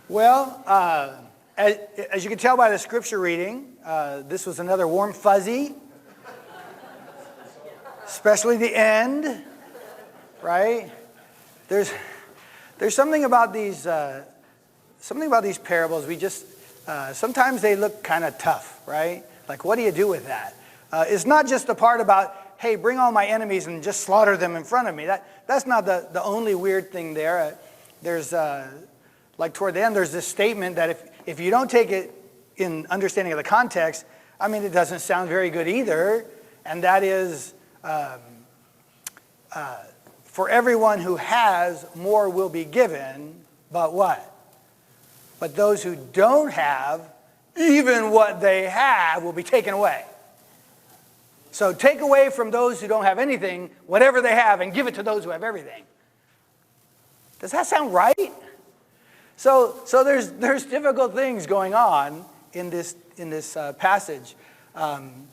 Well, as you can tell by the scripture reading, this was another warm fuzzy, especially the end, right? There's something about these parables. We just sometimes they look kind of tough, right? Like, what do you do with that? It's not just the part about, hey, bring all my enemies and just slaughter them in front of me. That's not the only weird thing there. There's like toward the end, there's this statement that if you don't take it in understanding of the context, I mean, it doesn't sound very good either. And that is, for everyone who has, more will be given, but what? But those who don't have, even what they have will be taken away. So take away from those who don't have anything, whatever they have, and give it to those who have everything. Does that sound right? So there's difficult things going on in this passage, and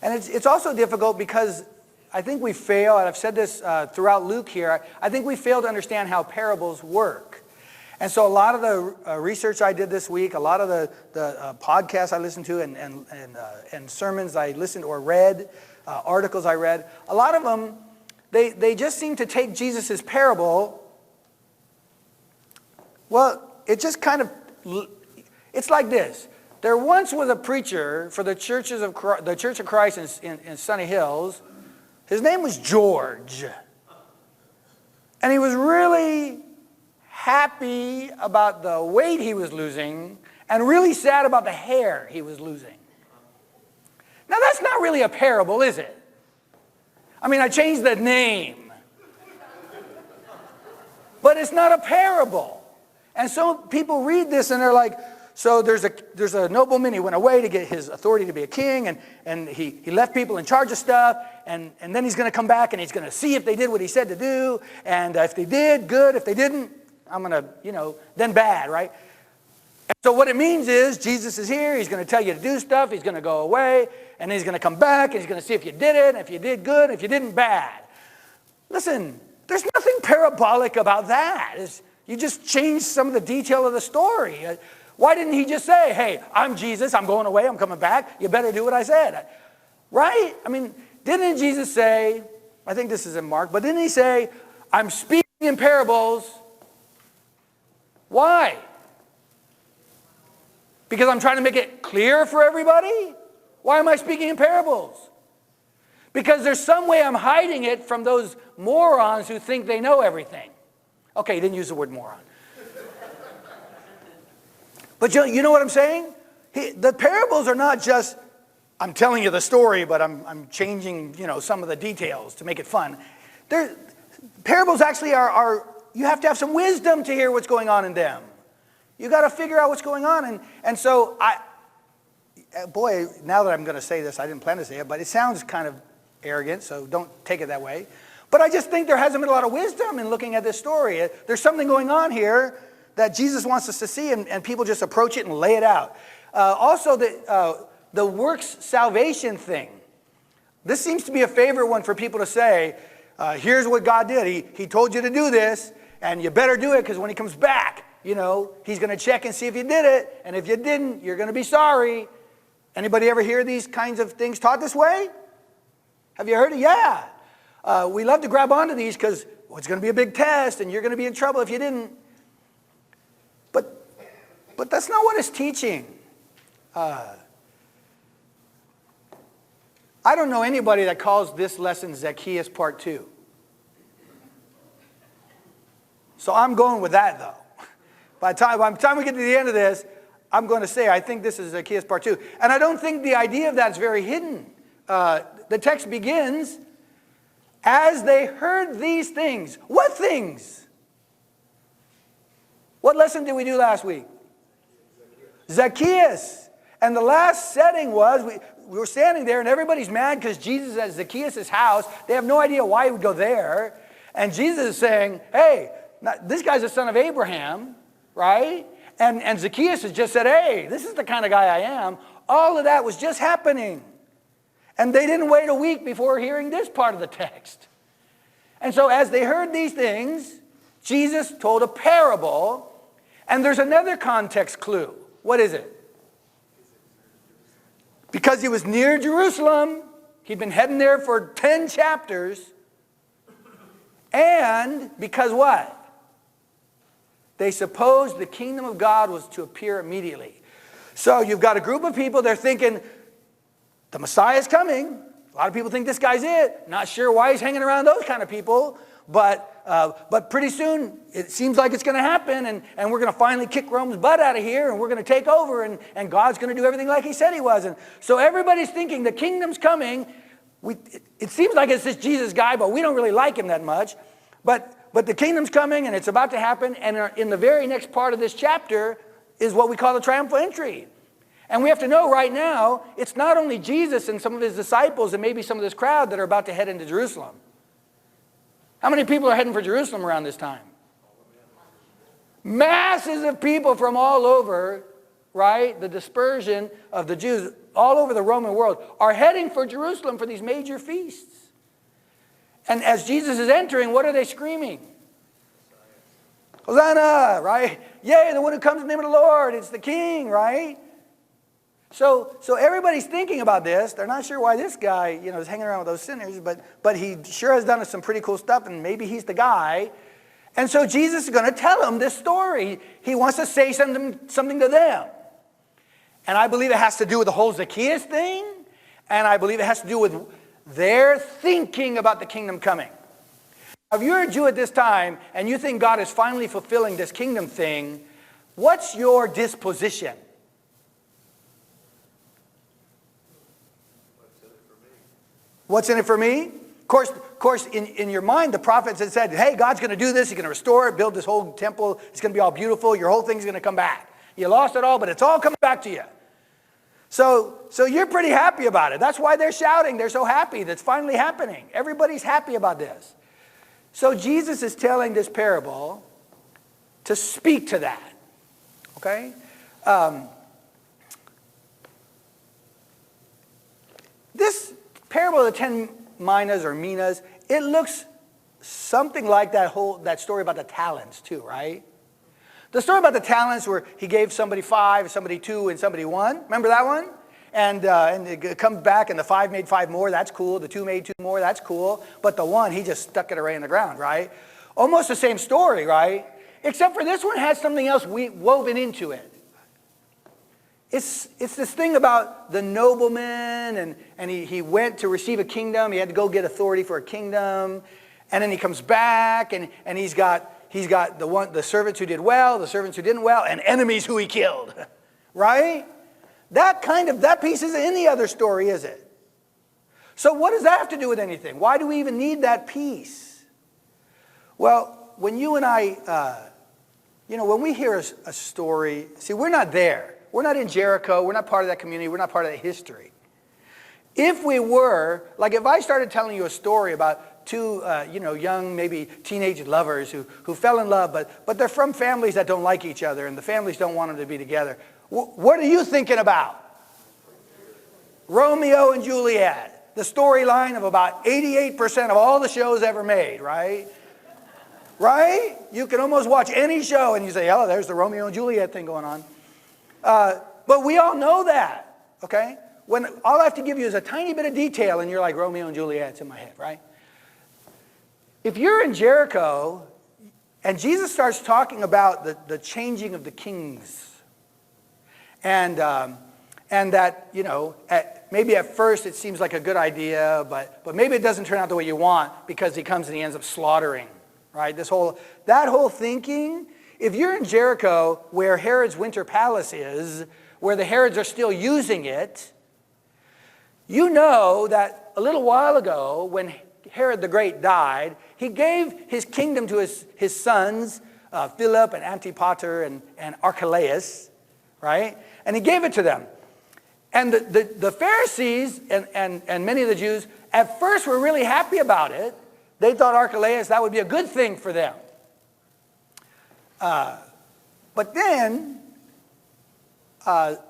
it's also difficult because I think we fail, and I've said this throughout Luke here. I think we fail to understand how parables work, and so a lot of the research I did this week, a lot of the podcasts I listened to, and sermons I listened or read, articles I read, a lot of them they just seem to take Jesus' parable. Well, it just kind of, it's like this. There once was a preacher for the Church of Christ in Sunny Hills. His name was George. And he was really happy about the weight he was losing and really sad about the hair he was losing. Now, that's not really a parable, is it? I mean, I changed the name. But it's not a parable. And so people read this and they're like, so there's a nobleman, he went away to get his authority to be a king, and he left people in charge of stuff, and then he's going to come back and he's going to see if they did what he said to do, and if they did, good. If they didn't, I'm going to, then bad, right? And so what it means is Jesus is here, he's going to tell you to do stuff, he's going to go away, and then he's going to come back, and he's going to see if you did it, and if you did, good, if you didn't, bad. Listen, there's nothing parabolic about that. You just changed some of the detail of the story. Why didn't he just say, hey, I'm Jesus, I'm going away, I'm coming back, you better do what I said? Right? I mean, didn't Jesus say, I think this is in Mark, but didn't he say, I'm speaking in parables? Why? Because I'm trying to make it clear for everybody? Why am I speaking in parables? Because there's some way I'm hiding it from those morons who think they know everything. Okay, he didn't use the word moron. But you know what I'm saying? The parables are not just, I'm telling you the story, but I'm changing, some of the details to make it fun. Parables actually are you have to have some wisdom to hear what's going on in them. You got to figure out what's going on. And so, boy, now that I'm going to say this, I didn't plan to say it, but it sounds kind of arrogant, so don't take it that way. But I just think there hasn't been a lot of wisdom in looking at this story. There's something going on here that Jesus wants us to see, and people just approach it and lay it out. Also, the works salvation thing. This seems to be a favorite one for people to say, here's what God did. He told you to do this, and you better do it, because when he comes back, he's going to check and see if you did it, and if you didn't, you're going to be sorry. Anybody ever hear these kinds of things taught this way? Have you heard it? Yeah. We love to grab onto these because it's going to be a big test and you're going to be in trouble if you didn't. But that's not what it's teaching. I don't know anybody that calls this lesson Zacchaeus Part 2. So I'm going with that, though. By the time we get to the end of this, I'm going to say I think this is Zacchaeus Part 2. And I don't think the idea of that is very hidden. The text begins, as they heard these things. What things? What lesson did we do last week? Zacchaeus. And the last setting was, we were standing there and everybody's mad because Jesus is at Zacchaeus' house. They have no idea why he would go there. And Jesus is saying, hey, this guy's the son of Abraham, right? And Zacchaeus has just said, hey, this is the kind of guy I am. All of that was just happening. And they didn't wait a week before hearing this part of the text. And so as they heard these things, Jesus told a parable. And there's another context clue. What is it? Because he was near Jerusalem. He'd been heading there for 10 chapters. And because what? They supposed the kingdom of God was to appear immediately. So you've got a group of people, they're thinking, the Messiah is coming. A lot of people think this guy's it. Not sure why he's hanging around those kind of people. But pretty soon, it seems like it's going to happen, and we're going to finally kick Rome's butt out of here, and we're going to take over, and God's going to do everything like he said he was. And so everybody's thinking the kingdom's coming. It seems like it's this Jesus guy, but we don't really like him that much. But the kingdom's coming, and it's about to happen, and in the very next part of this chapter is what we call the triumphal entry. And we have to know right now, it's not only Jesus and some of his disciples and maybe some of this crowd that are about to head into Jerusalem. How many people are heading for Jerusalem around this time? Masses of people from all over, right? The dispersion of the Jews all over the Roman world are heading for Jerusalem for these major feasts. And as Jesus is entering, what are they screaming? Hosanna, right? Yay, the one who comes in the name of the Lord, it's the King, right? So everybody's thinking about this. They're not sure why this guy, is hanging around with those sinners, but he sure has done some pretty cool stuff, and maybe he's the guy. And so Jesus is going to tell them this story. He wants to say something to them. And I believe it has to do with the whole Zacchaeus thing, and I believe it has to do with their thinking about the kingdom coming. If you're a Jew at this time, and you think God is finally fulfilling this kingdom thing, what's your disposition? What's in it for me? Of course, in your mind, the prophets had said, hey, God's going to do this. He's going to restore it, build this whole temple. It's going to be all beautiful. Your whole thing's going to come back. You lost it all, but it's all coming back to you. So you're pretty happy about it. That's why they're shouting. They're so happy that's finally happening. Everybody's happy about this. So Jesus is telling this parable to speak to that. Okay? This parable of the 10 minas or minas, it looks something like that story about the talents too, right? The story about the talents where he gave somebody 5, somebody 2, and somebody 1. Remember that one? And it comes back and the 5 made 5 more, that's cool. The 2 made 2 more, that's cool. But the 1, he just stuck it right in the ground, right? Almost the same story, right? Except for this one has something else woven into it. It's this thing about the nobleman, and he went to receive a kingdom. He had to go get authority for a kingdom. And then he comes back, and he's got the servants who did well, the servants who didn't well, and enemies who he killed. Right? That piece isn't in the other story, is it? So what does that have to do with anything? Why do we even need that piece? Well, when you and I, when we hear a story, see, we're not there. We're not in Jericho. We're not part of that community. We're not part of that history. If we were, like if I started telling you a story about 2, young, maybe teenage lovers who fell in love, but they're from families that don't like each other, and the families don't want them to be together. What are you thinking about? Romeo and Juliet, the storyline of about 88% of all the shows ever made, right? Right? You can almost watch any show and you say, oh, there's the Romeo and Juliet thing going on. But we all know that, okay? When all I have to give you is a tiny bit of detail and you're like, Romeo and Juliet's in my head, right? If you're in Jericho and Jesus starts talking about the changing of the kings, and that, maybe at first it seems like a good idea, but maybe it doesn't turn out the way you want because he comes and he ends up slaughtering, right? That whole thinking, if you're in Jericho where Herod's winter palace is, where the Herods are still using it, you know that a little while ago when Herod the Great died, he gave his kingdom to his sons, Philip and Antipater and Archelaus, right? And he gave it to them. And the Pharisees and many of the Jews at first were really happy about it. They thought Archelaus, that would be a good thing for them. But then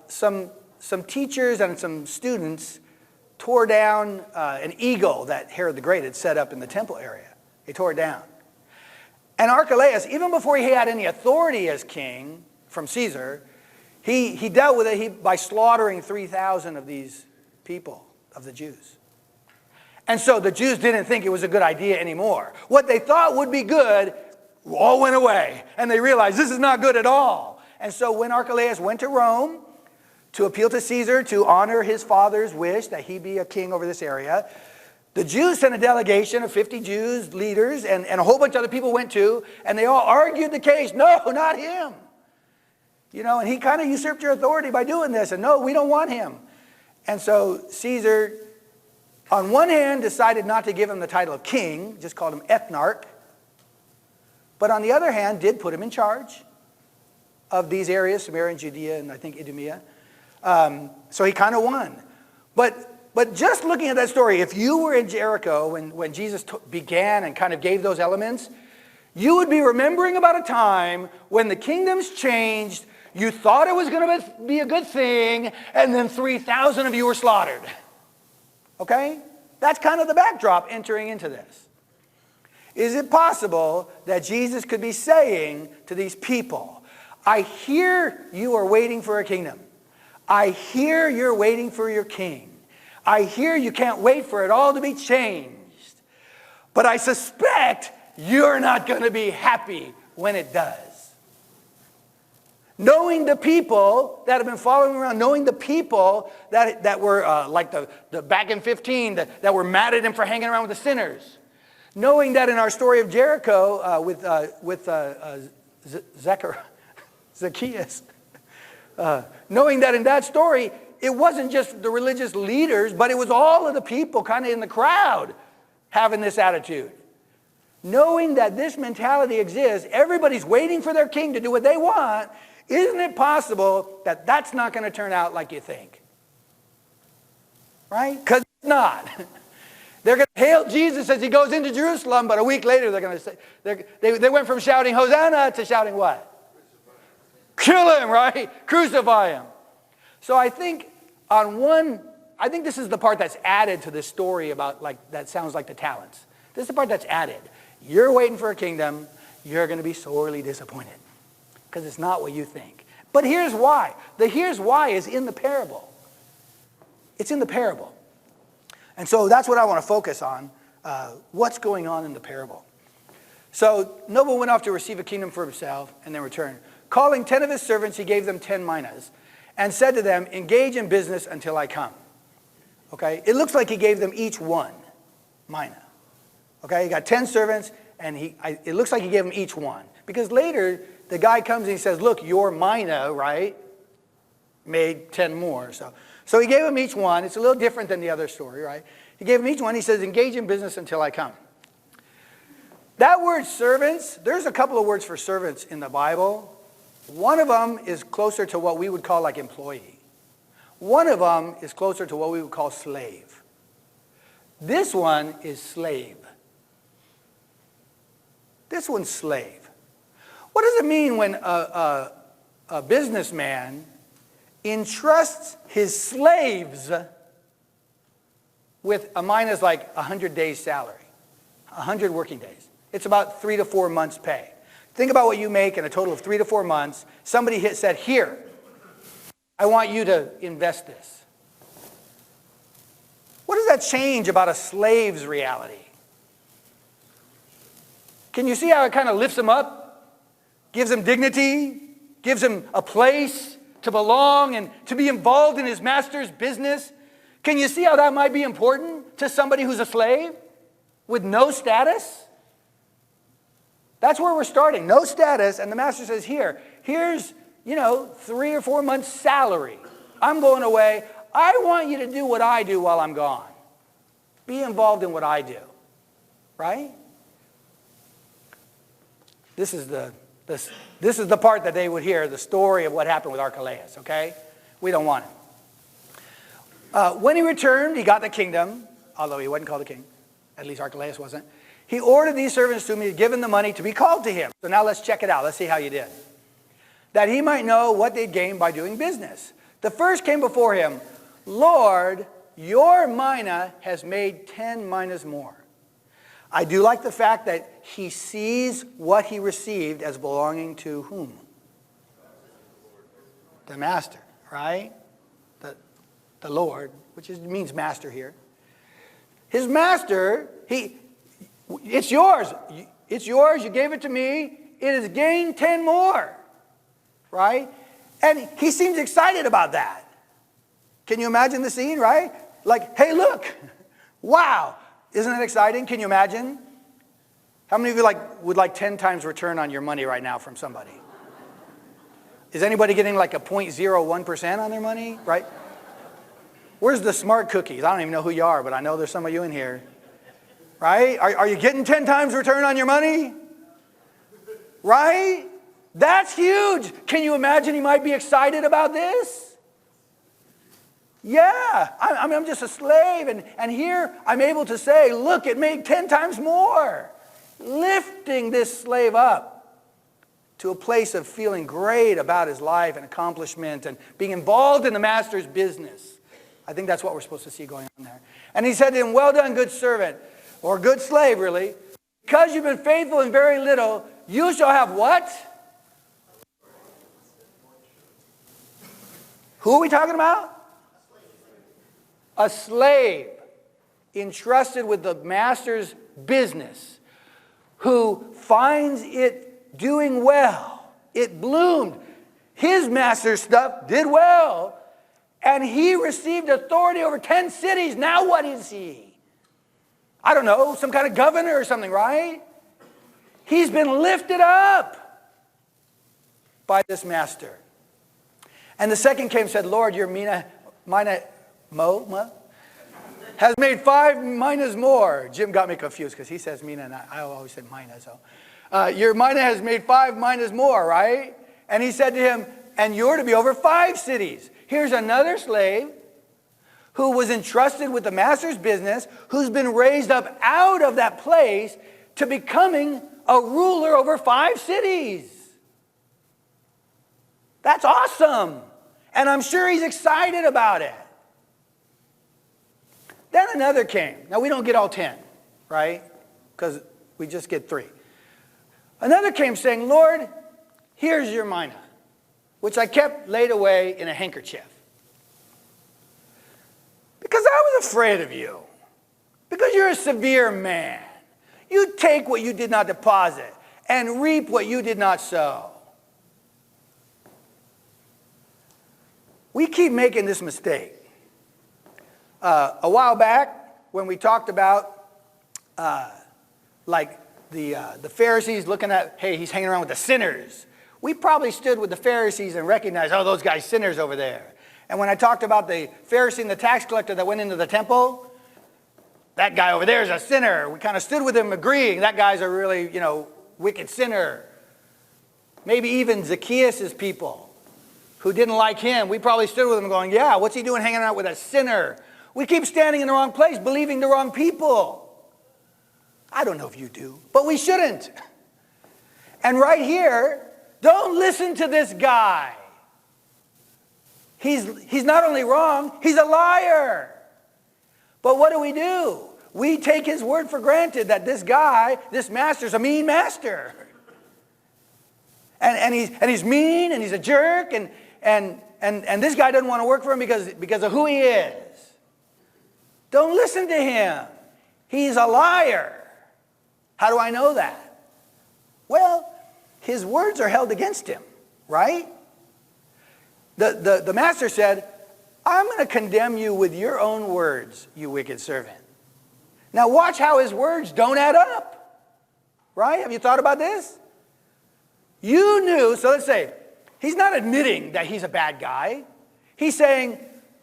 some teachers and some students tore down an eagle that Herod the Great had set up in the temple area. They tore it down. And Archelaus, even before he had any authority as king, from Caesar, he dealt with it by slaughtering 3,000 of these people, of the Jews. And so the Jews didn't think it was a good idea anymore. What they thought would be good all went away. And they realized this is not good at all. And so when Archelaus went to Rome to appeal to Caesar to honor his father's wish that he be a king over this area, the Jews sent a delegation of 50 Jews, leaders, and a whole bunch of other people went too, and they all argued the case. No, not him. And he kind of usurped your authority by doing this. And no, we don't want him. And so Caesar, on one hand, decided not to give him the title of king, just called him ethnarch. But on the other hand, did put him in charge of these areas, Samaria and Judea, and I think Idumea. So he kind of won. But just looking at that story, if you were in Jericho when Jesus began and kind of gave those elements, you would be remembering about a time when the kingdoms changed, you thought it was going to be a good thing, and then 3,000 of you were slaughtered. Okay? That's kind of the backdrop entering into this. Is it possible that Jesus could be saying to these people, I hear you are waiting for a kingdom. I hear you're waiting for your king. I hear you can't wait for it all to be changed. But I suspect you're not going to be happy when it does. Knowing the people that have been following around, knowing the people that were like the back in 15 that were mad at him for hanging around with the sinners. Knowing that in our story of Jericho with Zacchaeus, knowing that in that story, it wasn't just the religious leaders, but it was all of the people kind of in the crowd having this attitude. Knowing that this mentality exists, everybody's waiting for their king to do what they want, isn't it possible that that's not going to turn out like you think? Right? Because it's not. They're going to hail Jesus as he goes into Jerusalem, but a week later they're going to say, they went from shouting Hosanna to shouting what? Kill him, right? Crucify him. So I think this is the part that's added to this story about that sounds like the talents. This is the part that's added. You're waiting for a kingdom, you're going to be sorely disappointed because it's not what you think. But here's why. The here's why is in the parable. It's in the parable. And so that's what I want to focus on, what's going on in the parable. So Noble went off to receive a kingdom for himself and then returned. Calling 10 of his servants, he gave them 10 minas and said to them, engage in business until I come. Okay? It looks like he gave them each one mina. Okay? He got 10 servants and it looks like he gave them each one. Because later, the guy comes and he says, look, your mina, right, made 10 more. So he gave them each one. It's a little different than the other story, right? He gave them each one. He says, engage in business until I come. That word servants, there's a couple of words for servants in the Bible. One of them is closer to what we would call like employee. One of them is closer to what we would call slave. This one is slave. This one's slave. What does it mean when a businessman entrusts his slaves with a minus like 100 days salary, 100 working days? It's about 3 to 4 months pay. Think about what you make in a total of 3 to 4 months. Somebody said, here, I want you to invest this. What does that change about a slave's reality? Can you see how it kind of lifts him up? Gives him dignity, gives him a place to belong and to be involved in his master's business. Can you see how that might be important to somebody who's a slave with no status? That's where we're starting. No status, and the master says, here's 3 or 4 months salary. I'm going away. I want you to do what I do while I'm gone. Be involved in what I do. Right? This is the part that they would hear, the story of what happened with Archelaus, okay? We don't want it. When he returned, he got the kingdom, although he wasn't called a king. At least Archelaus wasn't. He ordered these servants to me, given the money to be called to him. So now let's check it out. Let's see how you did. That he might know what they'd gained by doing business. The first came before him, Lord, your mina has made 10 minas more. I do like the fact that he sees what he received as belonging to whom? the master, right? The Lord, which means master here. His master, it's yours. It's yours. You gave it to me. It has gained 10 more, right? And he seems excited about that. Can you imagine the scene, right? Like, hey, look. Wow. Isn't that exciting? Can you imagine? How many of you would like 10 times return on your money right now from somebody? Is anybody getting like a 0.01% on their money, right? Where's the smart cookies? I don't even know who you are, but I know there's some of you in here. Right? Are you getting 10 times return on your money? Right? That's huge. Can you imagine he might be excited about this? Yeah. I'm just a slave. And here I'm able to say, look, it made 10 times more. Lifting this slave up to a place of feeling great about his life and accomplishment and being involved in the master's business. I think that's what we're supposed to see going on there. And he said to him, well done, good servant, or good slave, really. Because you've been faithful in very little, you shall have what? Who are we talking about? A slave entrusted with the master's business, who finds it doing well. It bloomed. His master's stuff did well. And he received authority over 10 cities. Now what is he? I don't know, some kind of governor or something, right? He's been lifted up by this master. And the second came and said, Lord, your mina has made 5 minas more. Jim got me confused because he says mina and I always said mina. So your mina has made 5 minas more, right? And he said to him, and you're to be over 5 cities. Here's another slave who was entrusted with the master's business, who's been raised up out of that place to becoming a ruler over 5 cities. That's awesome. And I'm sure he's excited about it. Then another came. Now we don't get all 10, right? Because we just get 3. Another came saying, Lord, here's your mina, which I kept laid away in a handkerchief. Because I was afraid of you. Because you're a severe man. You take what you did not deposit and reap what you did not sow. We keep making this mistake. A while back, when we talked about the Pharisees looking at, hey, he's hanging around with the sinners. We probably stood with the Pharisees and recognized, oh, those guys sinners over there. And when I talked about the Pharisee and the tax collector that went into the temple, that guy over there is a sinner. We kind of stood with him agreeing that guy's a really, wicked sinner. Maybe even Zacchaeus' people who didn't like him. We probably stood with him going, yeah, what's he doing hanging out with a sinner? We keep standing in the wrong place, believing the wrong people. I don't know if you do, but we shouldn't. And right here, don't listen to this guy. He's not only wrong, he's a liar. But what do? We take his word for granted that this guy, this master's a mean master. And he's mean and he's a jerk and this guy doesn't want to work for him because of who he is. Don't listen to him. He's a liar. How do I know that? Well, his words are held against him, right? The master said, I'm going to condemn you with your own words, you wicked servant. Now watch how his words don't add up. Right? Have you thought about this? You knew, so let's say, he's not admitting that he's a bad guy. He's saying,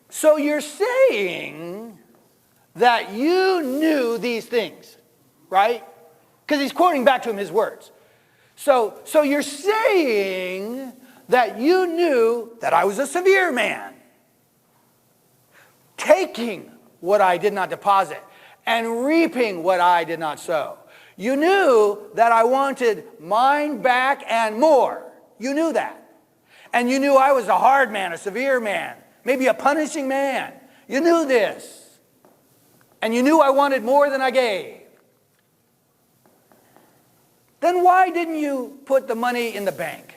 so you're saying that you knew these things, right? Because he's quoting back to him his words. So you're saying that you knew that I was a severe man, taking what I did not deposit and reaping what I did not sow. You knew that I wanted mine back and more. You knew that. And you knew I was a hard man, a severe man, maybe a punishing man. You knew this. And you knew I wanted more than I gave. Then why didn't you put the money in the bank?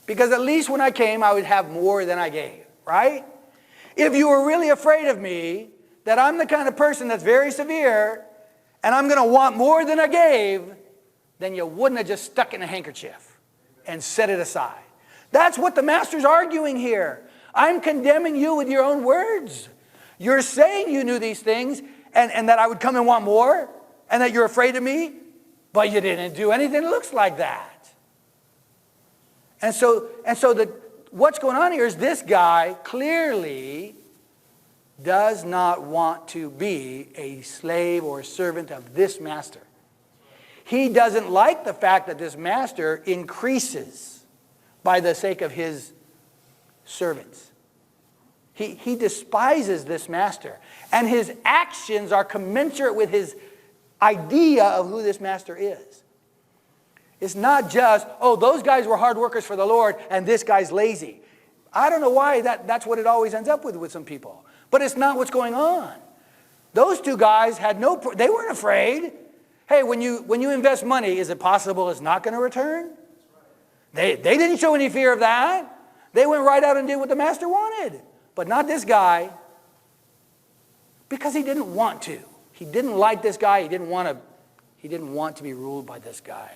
Because at least when I came, I would have more than I gave, right? If you were really afraid of me, that I'm the kind of person that's very severe, and I'm going to want more than I gave, then you wouldn't have just stuck it in a handkerchief and set it aside. That's what the master's arguing here. I'm condemning you with your own words. You're saying you knew these things, and that I would come and want more, and that you're afraid of me, but you didn't do anything that looks like that. And so what's going on here is this guy clearly does not want to be a slave or a servant of this master. He doesn't like the fact that this master increases by the sake of his servants. He despises this master. And his actions are commensurate with his idea of who this master is. It's not just, oh, those guys were hard workers for the Lord and this guy's lazy. I don't know why that's what it always ends up with some people. But it's not what's going on. Those two guys they weren't afraid. Hey, when you invest money, is it possible it's not going to return? They didn't show any fear of that. They went right out and did what the master wanted. But not this guy, because he didn't want to. He didn't like this guy. He didn't want to be ruled by this guy.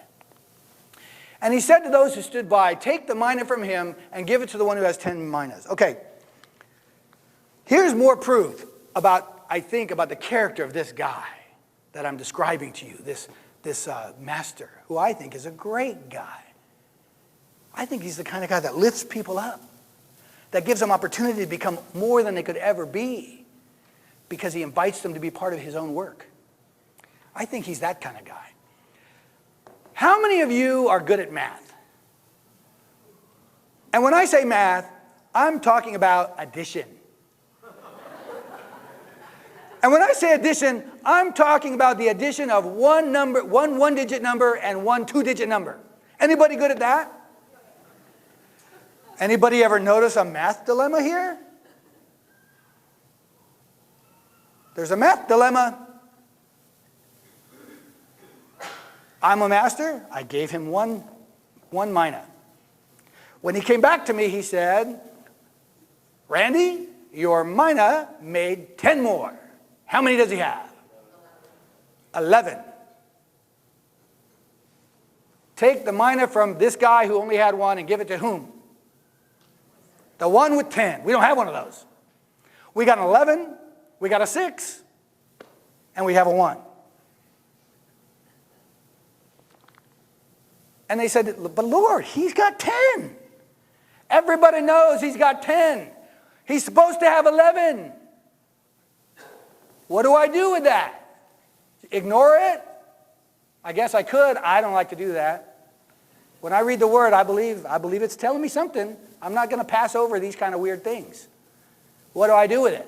And he said to those who stood by, take the mina from him and give it to the one who has 10 minas. Okay. Here's more proof about the character of this guy that I'm describing to you, this master, who I think is a great guy. I think he's the kind of guy that lifts people up, that gives them opportunity to become more than they could ever be, because he invites them to be part of his own work. I think he's that kind of guy. How many of you are good at math? And when I say math, I'm talking about addition. And when I say addition, I'm talking about the addition of one one-digit number and one two-digit number. Anybody good at that? Anybody ever notice a math dilemma here? There's a math dilemma. I'm a master. I gave him one mina. When he came back to me, he said, Randy, your mina made 10 more. How many does he have? 11. Take the mina from this guy who only had one and give it to whom? The one with 10. We don't have one of those. We got an 11, we got a 6, and we have a 1. And they said, but Lord, he's got 10. Everybody knows he's got 10. He's supposed to have 11. What do I do with that? Ignore it? I guess I could. I don't like to do that. When I read the word, I believe it's telling me something. I'm not going to pass over these kind of weird things. What do I do with it?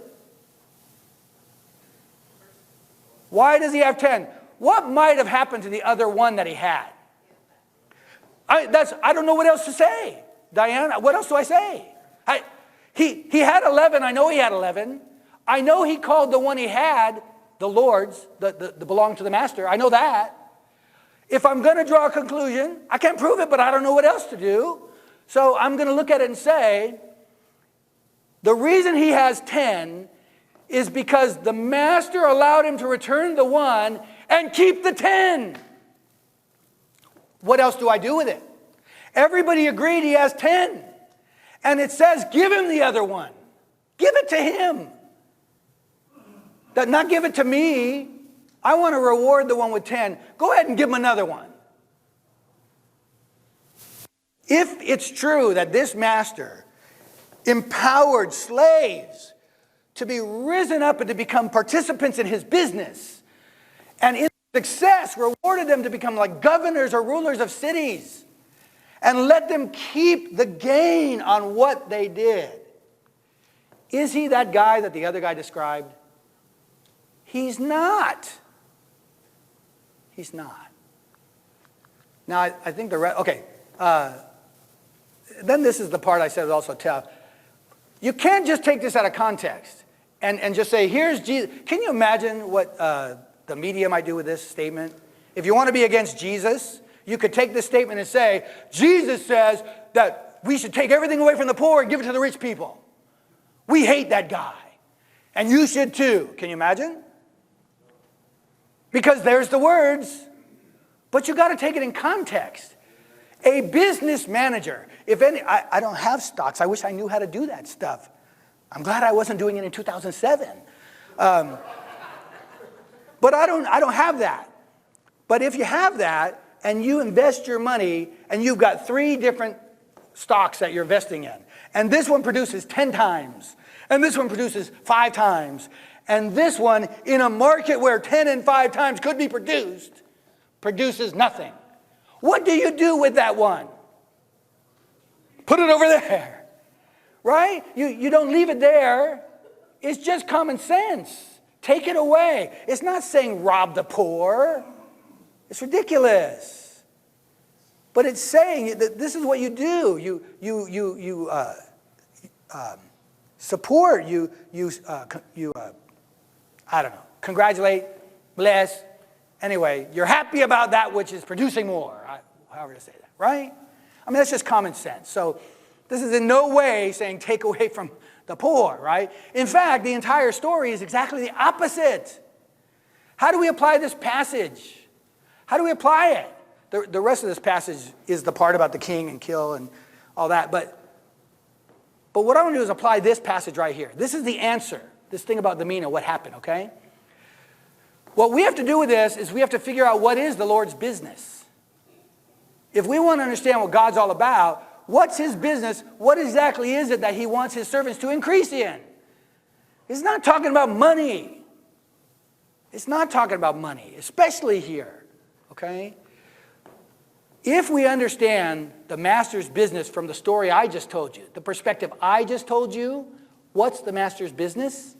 Why does he have 10? What might have happened to the other one that he had? I don't know what else to say. Diane, what else do I say? He had 11. I know he had 11. I know he called the one he had the Lord's, the belonged to the master. I know that. If I'm going to draw a conclusion, I can't prove it, but I don't know what else to do. So I'm going to look at it and say, the reason he has 10 is because the master allowed him to return the 1 and keep the 10. What else do I do with it? Everybody agreed he has 10. And it says, give him the other 1. Give it to him. Not give it to me. I want to reward the one with 10. Go ahead and give him another one. If it's true that this master empowered slaves to be risen up and to become participants in his business, and in success rewarded them to become like governors or rulers of cities, and let them keep the gain on what they did, is he that guy that the other guy described? He's not. He's not. Now, I think then this is the part I said was also tough. You can't just take this out of context and just say, here's Jesus. Can you imagine what the media might do with this statement? If you want to be against Jesus, you could take this statement and say, Jesus says that we should take everything away from the poor and give it to the rich people. We hate that guy. And you should too. Can you imagine? Because there's the words, but you got to take it in context. A business manager, I don't have stocks. I wish I knew how to do that stuff. I'm glad I wasn't doing it in 2007. But I don't have that. But if you have that and you invest your money and you've got 3 different stocks that you're investing in, and this one produces 10 times, and this one produces 5 times, and this one in a market where 10 and 5 times could be produced, produces nothing. What do you do with that one? Put it over there, right? You don't leave it there. It's just common sense. Take it away. It's not saying rob the poor. It's ridiculous. But it's saying that this is what you do. You support. I don't know. Congratulate, bless. Anyway, you're happy about that which is producing more. However to say that, right? I mean, that's just common sense. So this is in no way saying take away from the poor, right? In fact, the entire story is exactly the opposite. How do we apply this passage? How do we apply it? The rest of this passage is the part about the king and kill and all that. But what I want to do is apply this passage right here. This is the answer. This thing about the mina, what happened, okay? What we have to do with this is we have to figure out what is the Lord's business. If we want to understand what God's all about, what's his business? What exactly is it that he wants his servants to increase in? He's not talking about money. It's not talking about money, especially here, okay? If we understand the master's business from the story I just told you, the perspective I just told you, what's the master's business?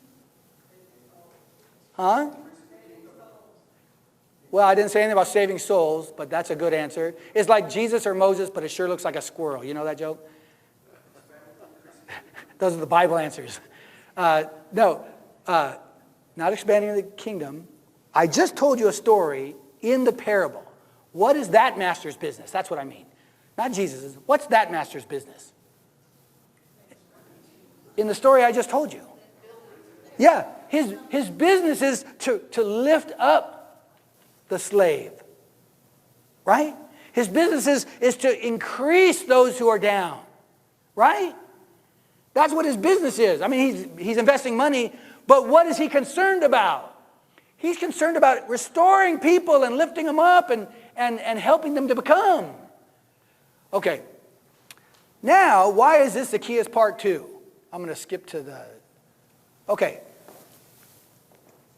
Huh? Well, I didn't say anything about saving souls, but that's a good answer. It's like Jesus or Moses, but it sure looks like a squirrel. You know that joke? Those are the Bible answers. No, not expanding the kingdom. I just told you a story in the parable. What is that master's business? That's what I mean. Not Jesus's. What's that master's business? In the story I just told you. Yeah, his business is to lift up the slave, right? His business is to increase those who are down, right? That's what his business is. I mean, he's investing money, but what is he concerned about? He's concerned about restoring people and lifting them up and helping them to become. Okay. Now, why is this Zacchaeus part 2? I'm going to skip to the... Okay.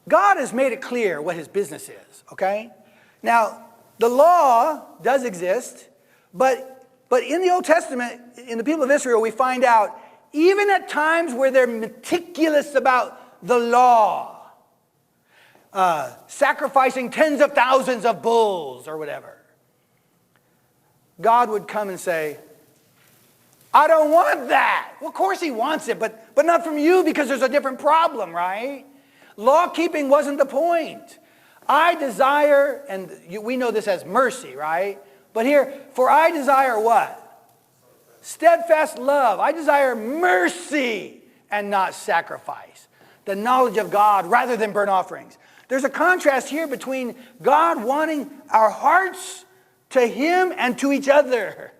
God has made it clear what his business is, okay? Now, the law does exist, but in the Old Testament, in the people of Israel, we find out, even at times where they're meticulous about the law, sacrificing tens of thousands of bulls or whatever, God would come and say, I don't want that. Well, of course he wants it, but not from you because there's a different problem, right? Law keeping wasn't the point. I desire, and we know this as mercy, right? But here, for I desire what? Steadfast love. I desire mercy and not sacrifice. The knowledge of God rather than burnt offerings. There's a contrast here between God wanting our hearts to him and to each other.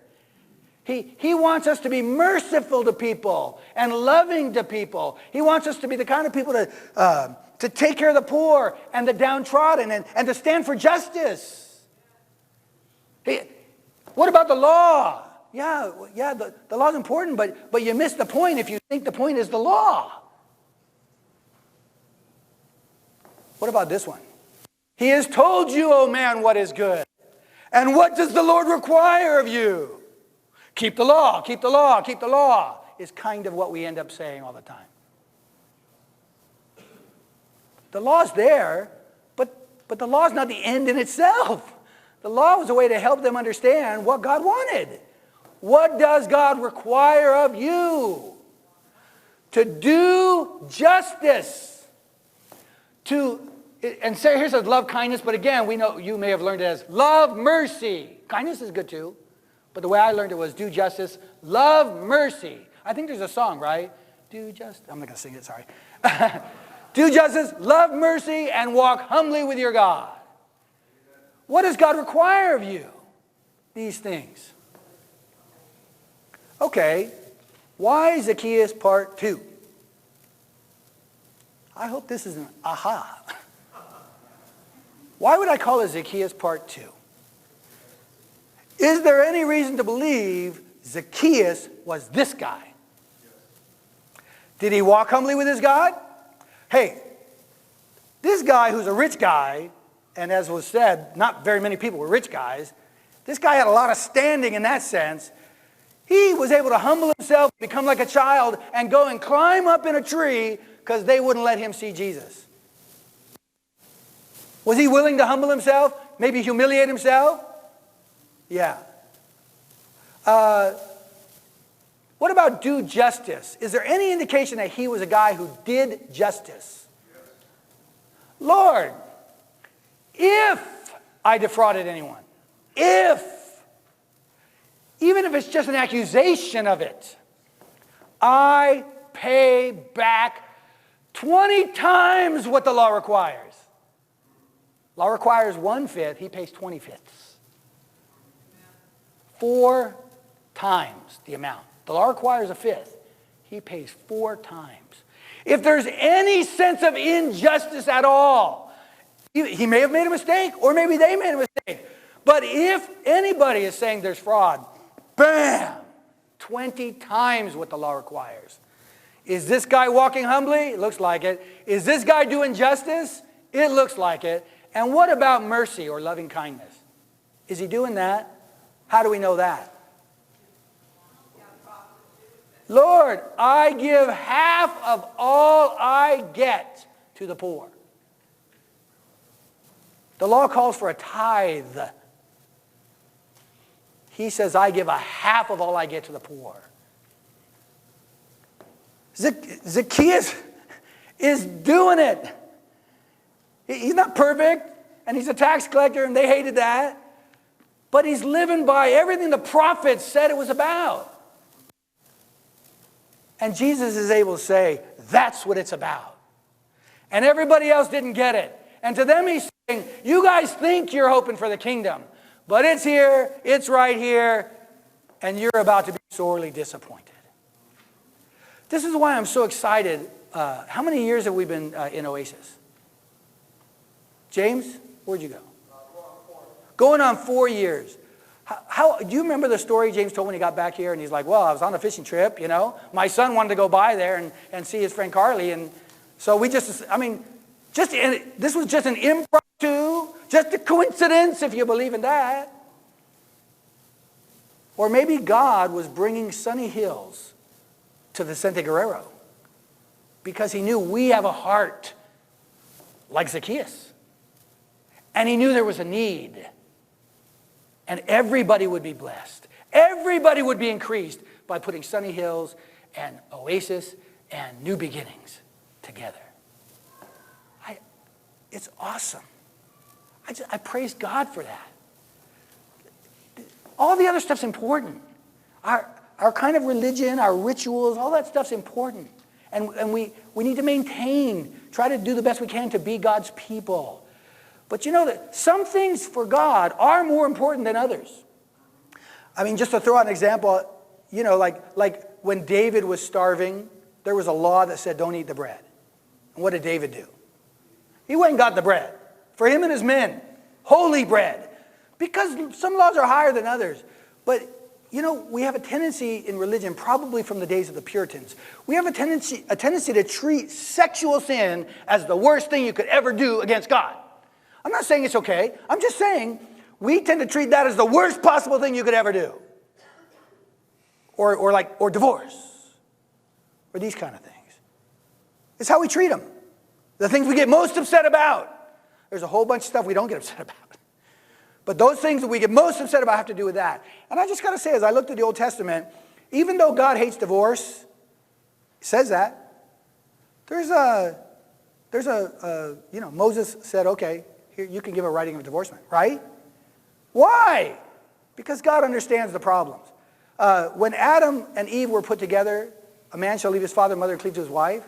He wants us to be merciful to people and loving to people. He wants us to be the kind of people to take care of the poor and the downtrodden and to stand for justice. What about the law? Yeah, the law's important, but you miss the point if you think the point is the law. What about this one? He has told you, O man, what is good. And what does the Lord require of you? Keep the law, keep the law, keep the law is kind of what we end up saying all the time. The law's there, but the law's not the end in itself. The law was a way to help them understand what God wanted. What does God require of you? To do justice. And say, here's a love kindness, but again, we know you may have learned it as love mercy. Kindness is good too. But the way I learned it was do justice, love mercy. I think there's a song, right? Do justice. I'm not going to sing it, sorry. Do justice, love mercy, and walk humbly with your God. What does God require of you? These things. Okay, why Zacchaeus part 2? I hope this is an aha. Why would I call it Zacchaeus part 2? Is there any reason to believe Zacchaeus was this guy? Did he walk humbly with his God? Hey, this guy who's a rich guy, and as was said, not very many people were rich guys. This guy had a lot of standing in that sense. He was able to humble himself, become like a child, and go and climb up in a tree because they wouldn't let him see Jesus. Was he willing to humble himself? Maybe humiliate himself? Yeah. What about do justice? Is there any indication that he was a guy who did justice? Lord, if I defrauded anyone, even if it's just an accusation of it, I pay back 20 times what the law requires. Law requires 1/5, he pays 20/5. 4 times the amount. The law requires 1/5. He pays 4 times. If there's any sense of injustice at all, he may have made a mistake, or maybe they made a mistake. But if anybody is saying there's fraud, bam, 20 times what the law requires. Is this guy walking humbly? It looks like it. Is this guy doing justice? It looks like it. And what about mercy or loving kindness? Is he doing that? How do we know that? Lord, I give half of all I get to the poor. The law calls for a tithe. He says, I give a half of all I get to the poor. Zacchaeus is doing it. He's not perfect, and he's a tax collector, and they hated that. But he's living by everything the prophets said it was about. And Jesus is able to say, that's what it's about. And everybody else didn't get it. And to them he's saying, you guys think you're hoping for the kingdom, but it's here, it's right here, and you're about to be sorely disappointed. This is why I'm so excited. How many years have we been in Oasis? James, where'd you go? Going on 4 years. How do you remember the story James told when he got back here? And he's like, well, I was on a fishing trip, you know. My son wanted to go by there and see his friend Carly. And so we this was just an impromptu, just a coincidence, if you believe in that. Or maybe God was bringing Sunny Hills to Vicente Guerrero because he knew we have a heart like Zacchaeus. And he knew there was a need. And everybody would be blessed. Everybody would be increased by putting Sunny Hills and Oasis and New Beginnings together. It's awesome. I praise God for that. All the other stuff's important. Our kind of religion, our rituals, all that stuff's important. And we need to maintain, try to do the best we can to be God's people. But you know that some things for God are more important than others. I mean, just to throw out an example, you know, like when David was starving, there was a law that said don't eat the bread. And what did David do? He went and got the bread. For him and his men, holy bread. Because some laws are higher than others. But, you know, we have a tendency in religion, probably from the days of the Puritans, we have a tendency to treat sexual sin as the worst thing you could ever do against God. I'm not saying it's okay. I'm just saying we tend to treat that as the worst possible thing you could ever do. Or divorce. Or these kind of things. It's how we treat them. The things we get most upset about. There's a whole bunch of stuff we don't get upset about. But those things that we get most upset about have to do with that. And I just got to say, as I looked at the Old Testament, even though God hates divorce, he says that, Moses said, okay, here, you can give a writing of divorcement, right? Why? Because God understands the problems. When Adam and Eve were put together, a man shall leave his father and mother and cleave to his wife.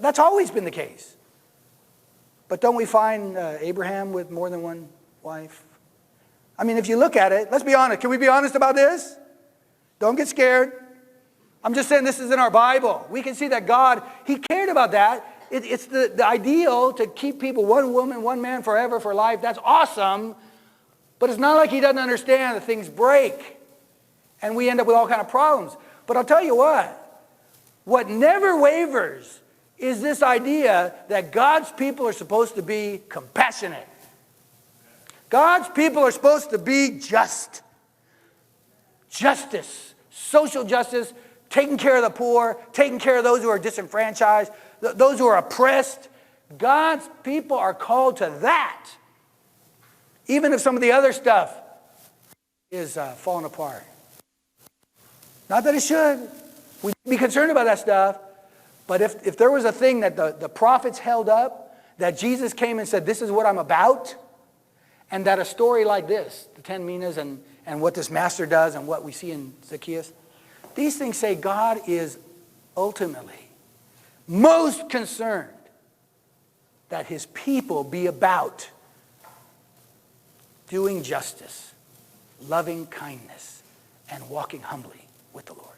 That's always been the case. But don't we find Abraham with more than one wife? I mean, if you look at it, let's be honest. Can we be honest about this? Don't get scared. I'm just saying this is in our Bible. We can see that God, he cared about that. It's the ideal to keep people one woman, one man forever for life. That's awesome. But it's not like he doesn't understand that things break. And we end up with all kind of problems. But I'll tell you what never wavers is this idea that God's people are supposed to be compassionate. God's people are supposed to be just. Justice, social justice, taking care of the poor, taking care of those who are disenfranchised, those who are oppressed. God's people are called to that. Even if some of the other stuff is falling apart. Not that it should. We should be concerned about that stuff. But if there was a thing that the prophets held up, that Jesus came and said, this is what I'm about, and that a story like this, the 10 minas and what this master does and what we see in Zacchaeus, these things say God is ultimately most concerned that his people be about doing justice, loving kindness, and walking humbly with the Lord.